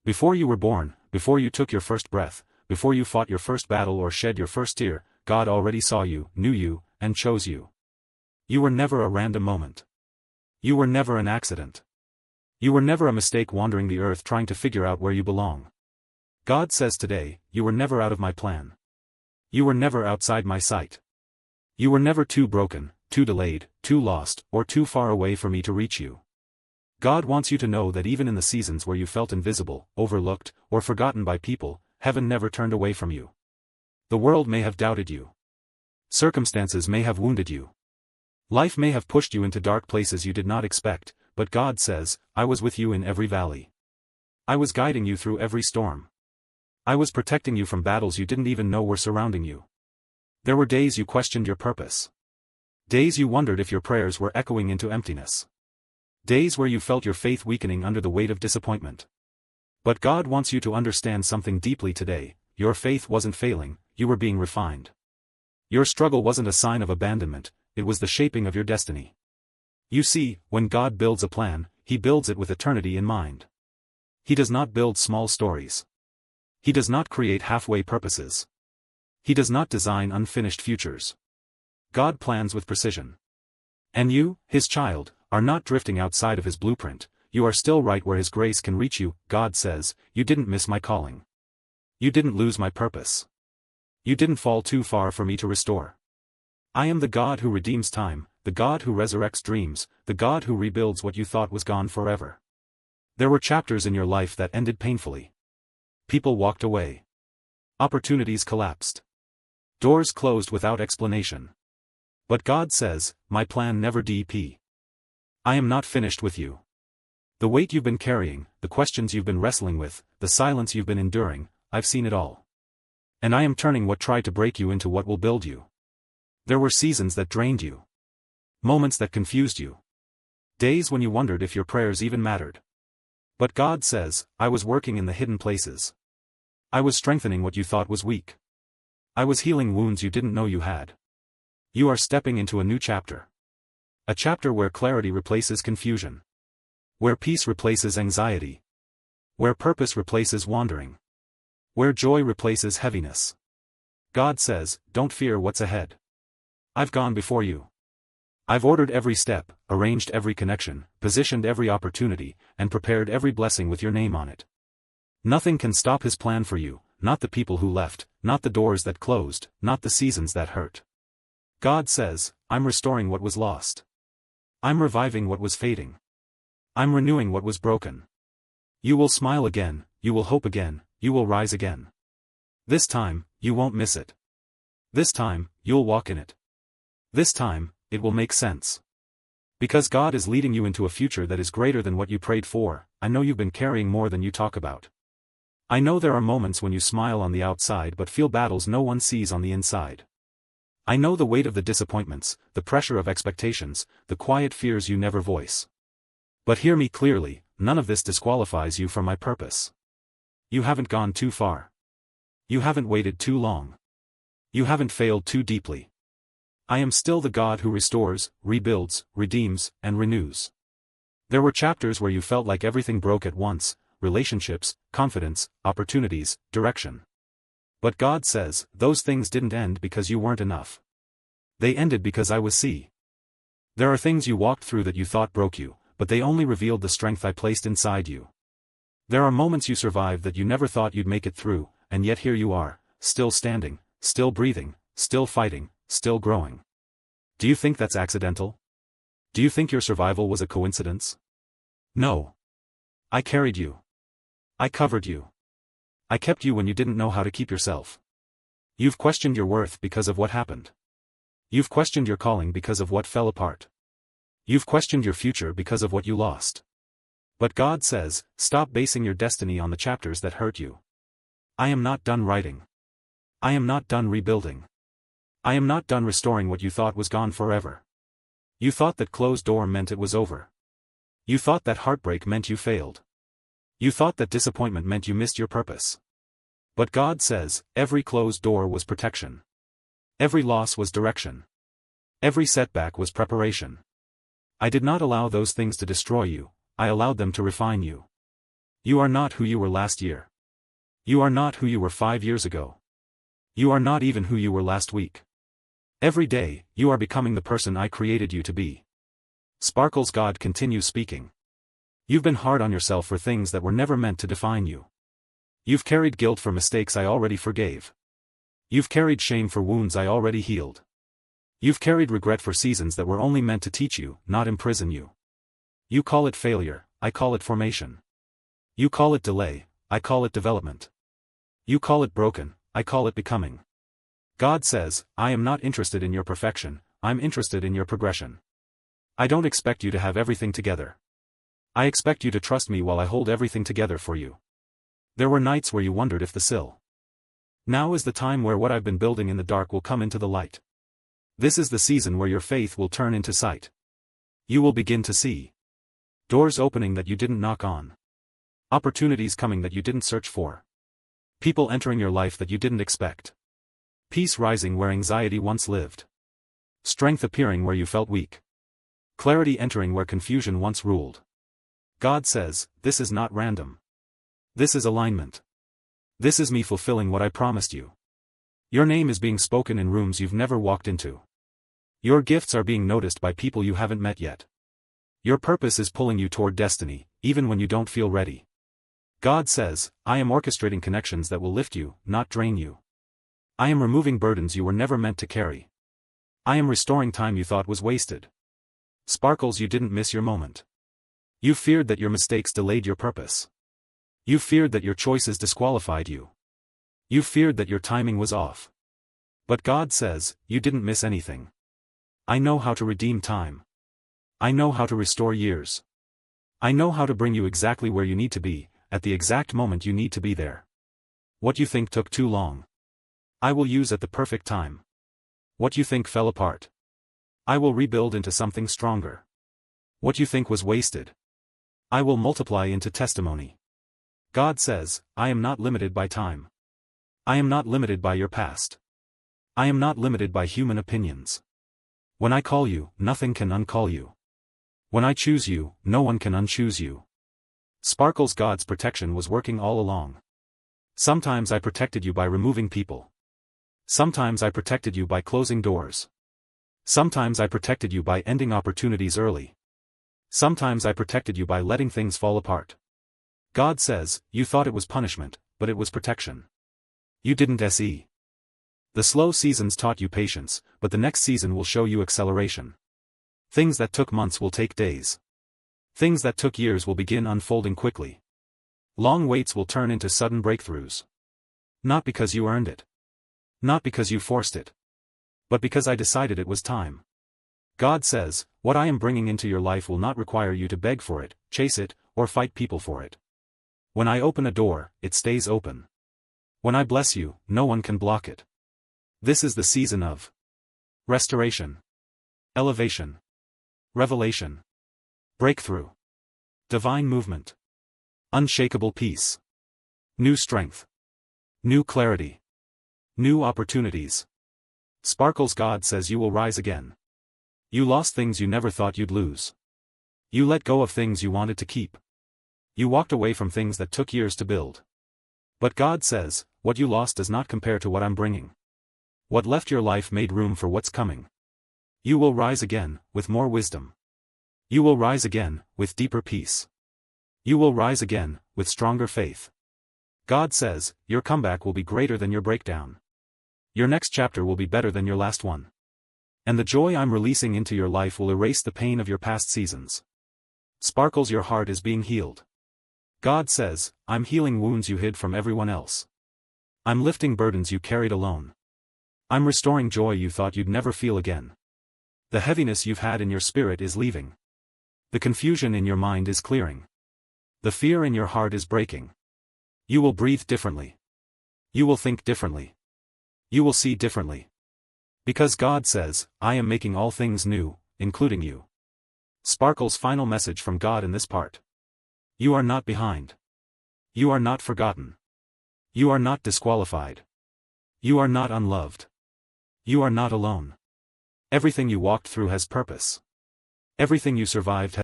Before you were born, before you took your first breath, before you fought your first battle or shed your first tear, God already saw you, knew you, and chose you. You were never a random moment. You were never an accident. You were never a mistake wandering the earth trying to figure out where you belong. God says today, you were never out of my plan. You were never outside my sight. You were never too broken, too delayed, too lost, or too far away for me to reach you. God wants you to know that even in the seasons where you felt invisible, overlooked, or forgotten by people, heaven never turned away from you. The world may have doubted you. Circumstances may have wounded you. Life may have pushed you into dark places you did not expect, but God says, I was with you in every valley. I was guiding you through every storm. I was protecting you from battles you didn't even know were surrounding you. There were days you questioned your purpose. Days you wondered if your prayers were echoing into emptiness. Days where you felt your faith weakening under the weight of disappointment. But God wants you to understand something deeply today. Your faith wasn't failing, you were being refined. Your struggle wasn't a sign of abandonment, it was the shaping of your destiny. You see, when God builds a plan, He builds it with eternity in mind. He does not build small stories. He does not create halfway purposes. He does not design unfinished futures. God plans with precision. And you, His child, are not drifting outside of His blueprint, you are still right where His grace can reach you. God says, you didn't miss my calling. You didn't lose my purpose. You didn't fall too far for me to restore. I am the God who redeems time, the God who resurrects dreams, the God who rebuilds what you thought was gone forever. There were chapters in your life that ended painfully. People walked away. Opportunities collapsed. Doors closed without explanation. But God says, my plan never DP. I am not finished with you. The weight you've been carrying, the questions you've been wrestling with, the silence you've been enduring, I've seen it all. And I am turning what tried to break you into what will build you. There were seasons that drained you. Moments that confused you. Days when you wondered if your prayers even mattered. But God says, I was working in the hidden places. I was strengthening what you thought was weak. I was healing wounds you didn't know you had. You are stepping into a new chapter. A chapter where clarity replaces confusion. Where peace replaces anxiety. Where purpose replaces wandering. Where joy replaces heaviness. God says, don't fear what's ahead. I've gone before you. I've ordered every step, arranged every connection, positioned every opportunity, and prepared every blessing with your name on it. Nothing can stop His plan for you, not the people who left, not the doors that closed, not the seasons that hurt. God says, I'm restoring what was lost. I'm reviving what was fading. I'm renewing what was broken. You will smile again, you will hope again, you will rise again. This time, you won't miss it. This time, you'll walk in it. This time, it will make sense. Because God is leading you into a future that is greater than what you prayed for. I know you've been carrying more than you talk about. I know there are moments when you smile on the outside but feel battles no one sees on the inside. I know the weight of the disappointments, the pressure of expectations, the quiet fears you never voice. But hear me clearly, none of this disqualifies you from my purpose. You haven't gone too far. You haven't waited too long. You haven't failed too deeply. I am still the God who restores, rebuilds, redeems, and renews. There were chapters where you felt like everything broke at once, relationships, confidence, opportunities, direction. But God says, those things didn't end because you weren't enough. They ended because I was see. There are things you walked through that you thought broke you, but they only revealed the strength I placed inside you. There are moments you survived that you never thought you'd make it through, and yet here you are, still standing, still breathing, still fighting, still growing. Do you think that's accidental? Do you think your survival was a coincidence? No. I carried you. I covered you. I kept you when you didn't know how to keep yourself. You've questioned your worth because of what happened. You've questioned your calling because of what fell apart. You've questioned your future because of what you lost. But God says, stop basing your destiny on the chapters that hurt you. I am not done writing. I am not done rebuilding. I am not done restoring what you thought was gone forever. You thought that closed door meant it was over. You thought that heartbreak meant you failed. You thought that disappointment meant you missed your purpose. But God says, every closed door was protection. Every loss was direction. Every setback was preparation. I did not allow those things to destroy you, I allowed them to refine you. You are not who you were last year. You are not who you were 5 years ago. You are not even who you were last week. Every day, you are becoming the person I created you to be. Sparkles. God continues speaking. You've been hard on yourself for things that were never meant to define you. You've carried guilt for mistakes I already forgave. You've carried shame for wounds I already healed. You've carried regret for seasons that were only meant to teach you, not imprison you. You call it failure, I call it formation. You call it delay, I call it development. You call it broken, I call it becoming. God says, I am not interested in your perfection, I'm interested in your progression. I don't expect you to have everything together. I expect you to trust me while I hold everything together for you. There were nights where you wondered if the sill. Now is the time where what I've been building in the dark will come into the light. This is the season where your faith will turn into sight. You will begin to see doors opening that you didn't knock on. Opportunities coming that you didn't search for. People entering your life that you didn't expect. Peace rising where anxiety once lived. Strength appearing where you felt weak. Clarity entering where confusion once ruled. God says, this is not random. This is alignment. This is me fulfilling what I promised you. Your name is being spoken in rooms you've never walked into. Your gifts are being noticed by people you haven't met yet. Your purpose is pulling you toward destiny, even when you don't feel ready. God says, I am orchestrating connections that will lift you, not drain you. I am removing burdens you were never meant to carry. I am restoring time you thought was wasted. Sparkles. You didn't miss your moment. You feared that your mistakes delayed your purpose. You feared that your choices disqualified you. You feared that your timing was off. But God says, you didn't miss anything. I know how to redeem time. I know how to restore years. I know how to bring you exactly where you need to be, at the exact moment you need to be there. What you think took too long, I will use at the perfect time. What you think fell apart, I will rebuild into something stronger. What you think was wasted, I will multiply into testimony. God says, I am not limited by time. I am not limited by your past. I am not limited by human opinions. When I call you, nothing can uncall you. When I choose you, no one can unchoose you. Sparkles. God's protection was working all along. Sometimes I protected you by removing people. Sometimes I protected you by closing doors. Sometimes I protected you by ending opportunities early. Sometimes I protected you by letting things fall apart. God says, you thought it was punishment, but it was protection. You didn't see. The slow seasons taught you patience, but the next season will show you acceleration. Things that took months will take days. Things that took years will begin unfolding quickly. Long waits will turn into sudden breakthroughs. Not because you earned it. Not because you forced it. But because I decided it was time. God says, what I am bringing into your life will not require you to beg for it, chase it, or fight people for it. When I open a door, it stays open. When I bless you, no one can block it. This is the season of restoration, elevation, revelation, breakthrough, divine movement, unshakable peace, new strength, new clarity, new opportunities. Sparkles. God says you will rise again. You lost things you never thought you'd lose. You let go of things you wanted to keep. You walked away from things that took years to build. But God says, what you lost does not compare to what I'm bringing. What left your life made room for what's coming. You will rise again, with more wisdom. You will rise again, with deeper peace. You will rise again, with stronger faith. God says, your comeback will be greater than your breakdown. Your next chapter will be better than your last one. And the joy I'm releasing into your life will erase the pain of your past seasons. Sparkles. Your heart is being healed. God says, I'm healing wounds you hid from everyone else. I'm lifting burdens you carried alone. I'm restoring joy you thought you'd never feel again. The heaviness you've had in your spirit is leaving. The confusion in your mind is clearing. The fear in your heart is breaking. You will breathe differently. You will think differently. You will see differently. Because God says, I am making all things new, including you. Sparkles. Final message from God in this part. You are not behind. You are not forgotten. You are not disqualified. You are not unloved. You are not alone. Everything you walked through has purpose. Everything you survived has